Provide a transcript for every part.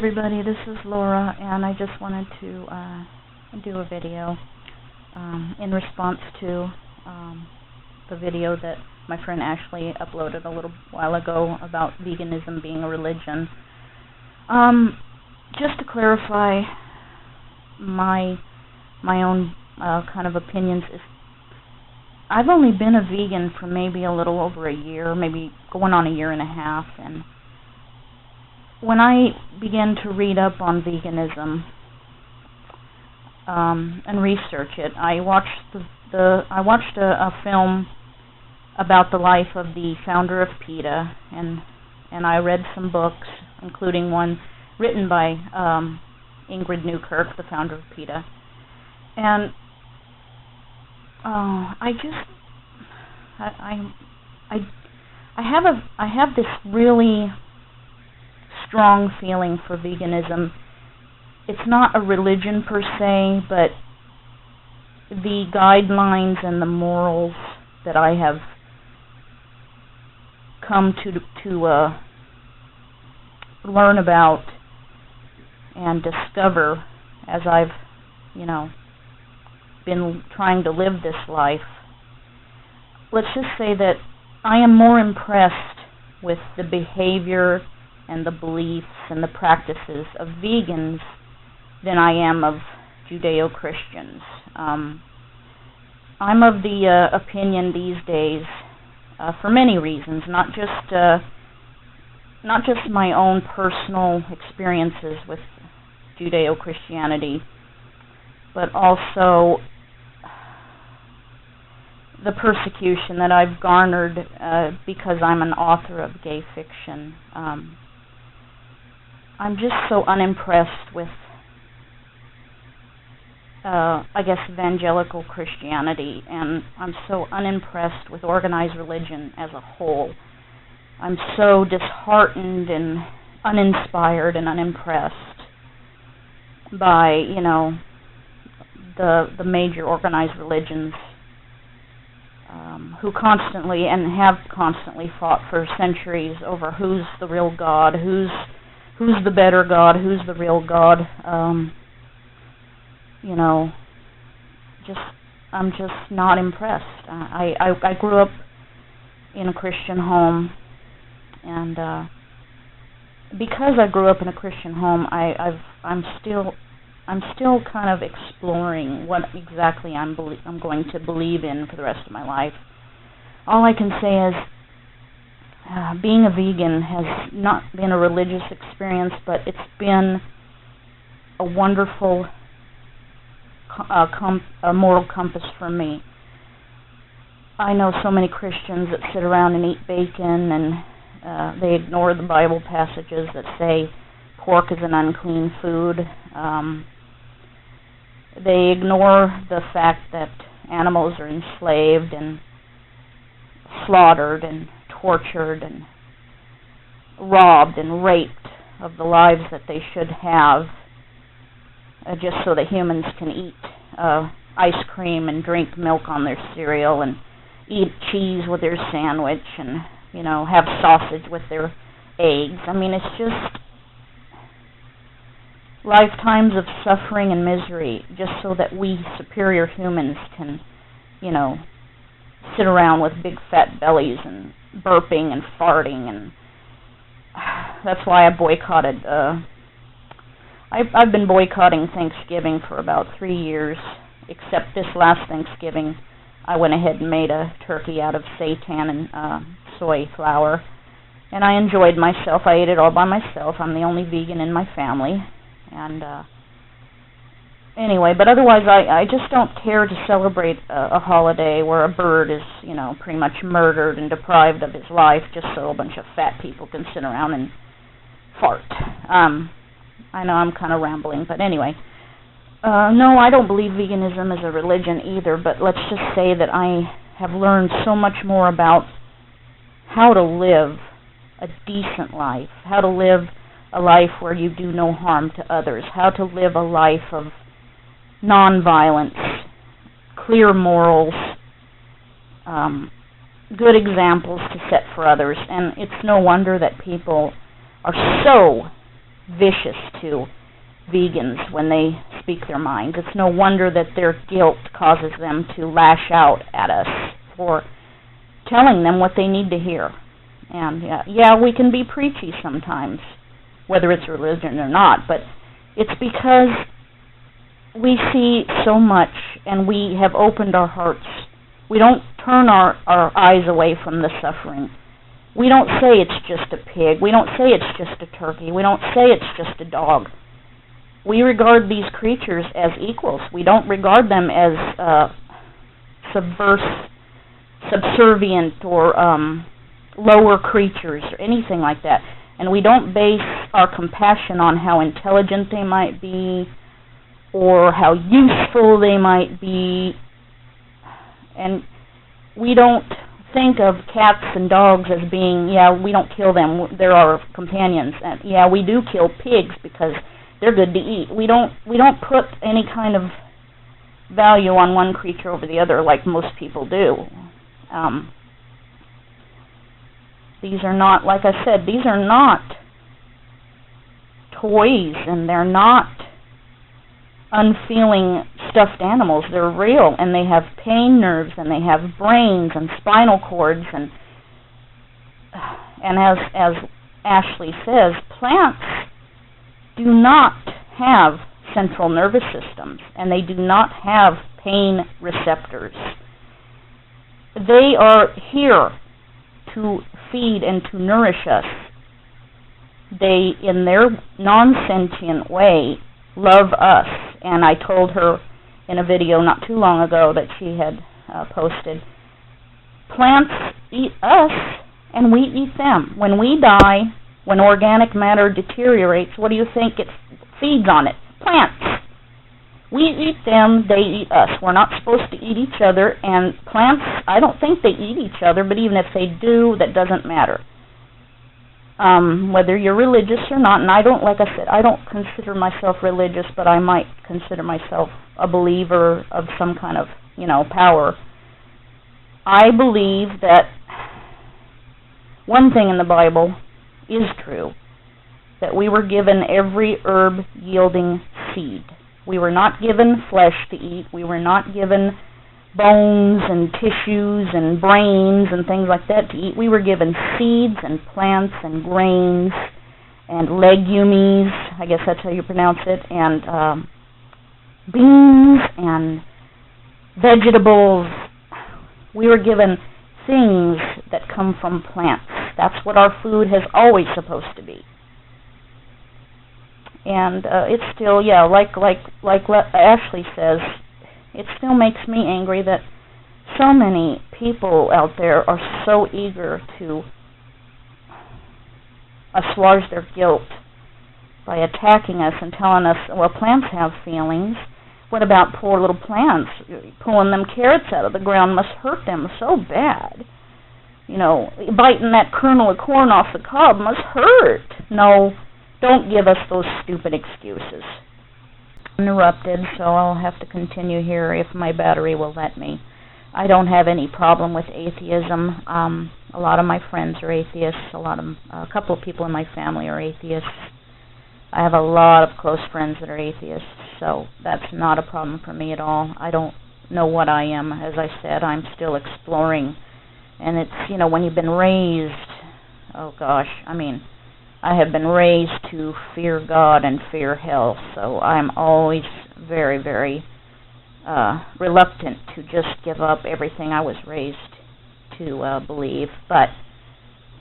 Everybody, this is Laura, and I just wanted to do a video in response to the video that my friend Ashley uploaded a little while ago about veganism being a religion. Just to clarify my own kind of opinions, I've only been a vegan for maybe a little over a year, maybe going on a year and a half, and when I began to read up on veganism and research it, I watched a film about the life of the founder of PETA, and I read some books, including one written by Ingrid Newkirk, the founder of PETA, and I have this really strong feeling for veganism. It's not a religion per se, but the guidelines and the morals that I have come to learn about and discover as I've, been trying to live this life. Let's just say that I am more impressed with the behavior and the beliefs and the practices of vegans than I am of Judeo-Christians. I'm of the opinion these days, for many reasons, not just my own personal experiences with Judeo-Christianity, but also the persecution that I've garnered because I'm an author of gay fiction. I'm just so unimpressed with, evangelical Christianity, and I'm so unimpressed with organized religion as a whole. I'm so disheartened and uninspired and unimpressed by, the major organized religions who constantly and have constantly fought for centuries over who's the real God, who's the better God, who's the real God. I'm just not impressed. I grew up in a Christian home, and because I grew up in a Christian home, I'm still kind of exploring what exactly I'm going to believe in for the rest of my life. All I can say is being a vegan has not been a religious experience, but it's been a wonderful moral compass for me. I know so many Christians that sit around and eat bacon, and they ignore the Bible passages that say pork is an unclean food. They ignore the fact that animals are enslaved and slaughtered and tortured and robbed and raped of the lives that they should have, just so that humans can eat ice cream and drink milk on their cereal and eat cheese with their sandwich and, have sausage with their eggs. I mean, it's just lifetimes of suffering and misery just so that we superior humans can, sit around with big fat bellies and burping and farting, and that's why I boycotted. I've been boycotting Thanksgiving for about 3 years, except this last Thanksgiving I went ahead and made a turkey out of seitan and soy flour, and I enjoyed myself. I ate it all by myself. I'm the only vegan in my family, and anyway, but otherwise I just don't care to celebrate a holiday where a bird is, pretty much murdered and deprived of his life just so a bunch of fat people can sit around and fart. I know I'm kind of rambling, but anyway. No, I don't believe veganism is a religion either, but let's just say that I have learned so much more about how to live a decent life, how to live a life where you do no harm to others, how to live a life of nonviolence, clear morals, good examples to set for others, and it's no wonder that people are so vicious to vegans when they speak their minds. It's no wonder that their guilt causes them to lash out at us for telling them what they need to hear. And yeah, we can be preachy sometimes, whether it's religion or not, but it's because we see so much and we have opened our hearts. We don't turn our eyes away from the suffering. We don't say it's just a pig. We don't say it's just a turkey. We don't say it's just a dog. We regard these creatures as equals. We don't regard them as subservient or lower creatures or anything like that. And we don't base our compassion on how intelligent they might be or how useful they might be. And we don't think of cats and dogs as being, we don't kill them, they're our companions. And we do kill pigs because they're good to eat. We don't put any kind of value on one creature over the other like most people do. These are not, like I said, these are not toys, and they're not unfeeling stuffed animals. They're real, and they have pain nerves, and they have brains and spinal cords, and as Ashley says, plants do not have central nervous systems, and they do not have pain receptors. They are here to feed and to nourish us. They, in their non-sentient way, love us. And I told her in a video not too long ago that she had posted, plants eat us and we eat them. When we die, when organic matter deteriorates, what do you think it feeds on it? Plants. We eat them, they eat us. We're not supposed to eat each other, and plants, I don't think they eat each other, but even if they do, that doesn't matter. Whether you're religious or not, and I don't, like I said, I don't consider myself religious, but I might consider myself a believer of some kind of, power. I believe that one thing in the Bible is true, that we were given every herb-yielding seed. We were not given flesh to eat. We were not given bones and tissues and brains and things like that to eat. We were given seeds and plants and grains and legumes, I guess that's how you pronounce it, and beans and vegetables. We were given things that come from plants. That's what our food has always supposed to be. And it's still, like Ashley says, it still makes me angry that so many people out there are so eager to assuage their guilt by attacking us and telling us, well, plants have feelings. What about poor little plants? Pulling them carrots out of the ground must hurt them so bad. Biting that kernel of corn off the cob must hurt. No, don't give us those stupid excuses. Interrupted, so I'll have to continue here if my battery will let me. I don't have any problem with atheism. A lot of my friends are atheists. A couple of people in my family are atheists. I have a lot of close friends that are atheists, so that's not a problem for me at all. I don't know what I am. As I said, I'm still exploring. And it's, when you've been raised, oh gosh, I have been raised to fear God and fear hell, so I'm always very, very reluctant to just give up everything I was raised to believe. But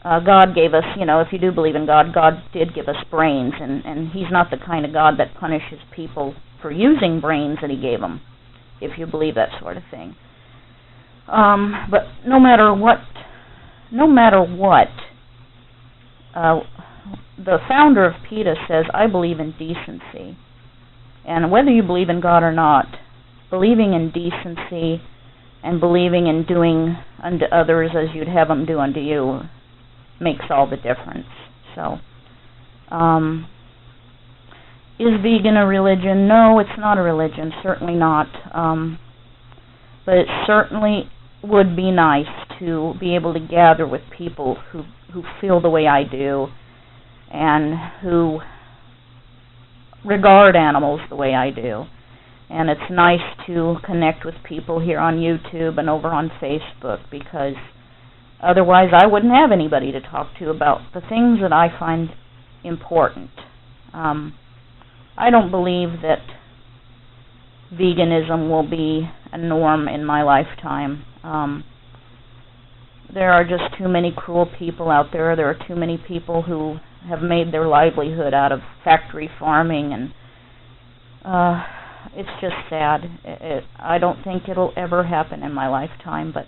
God gave us, if you do believe in God, God did give us brains, and He's not the kind of God that punishes people for using brains that He gave them, if you believe that sort of thing. But no matter what, the founder of PETA says, I believe in decency. And whether you believe in God or not, believing in decency and believing in doing unto others as you'd have them do unto you makes all the difference. So, is vegan a religion? No, it's not a religion, certainly not. But it certainly would be nice to be able to gather with people who feel the way I do, and who regard animals the way I do. And it's nice to connect with people here on YouTube and over on Facebook, because otherwise I wouldn't have anybody to talk to about the things that I find important. I don't believe that veganism will be a norm in my lifetime. There are just too many cruel people out there. There are too many people who have made their livelihood out of factory farming, and it's just sad. I don't think it'll ever happen in my lifetime, but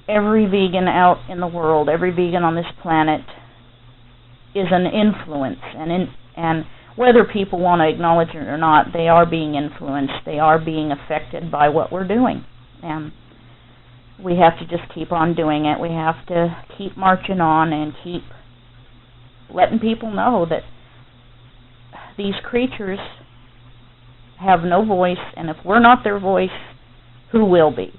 every vegan out in the world, every vegan on this planet is an influence, and whether people want to acknowledge it or not, they are being influenced. They are being affected by what we're doing, and we have to just keep on doing it. We have to keep marching on and keep letting people know that these creatures have no voice, and if we're not their voice, who will be?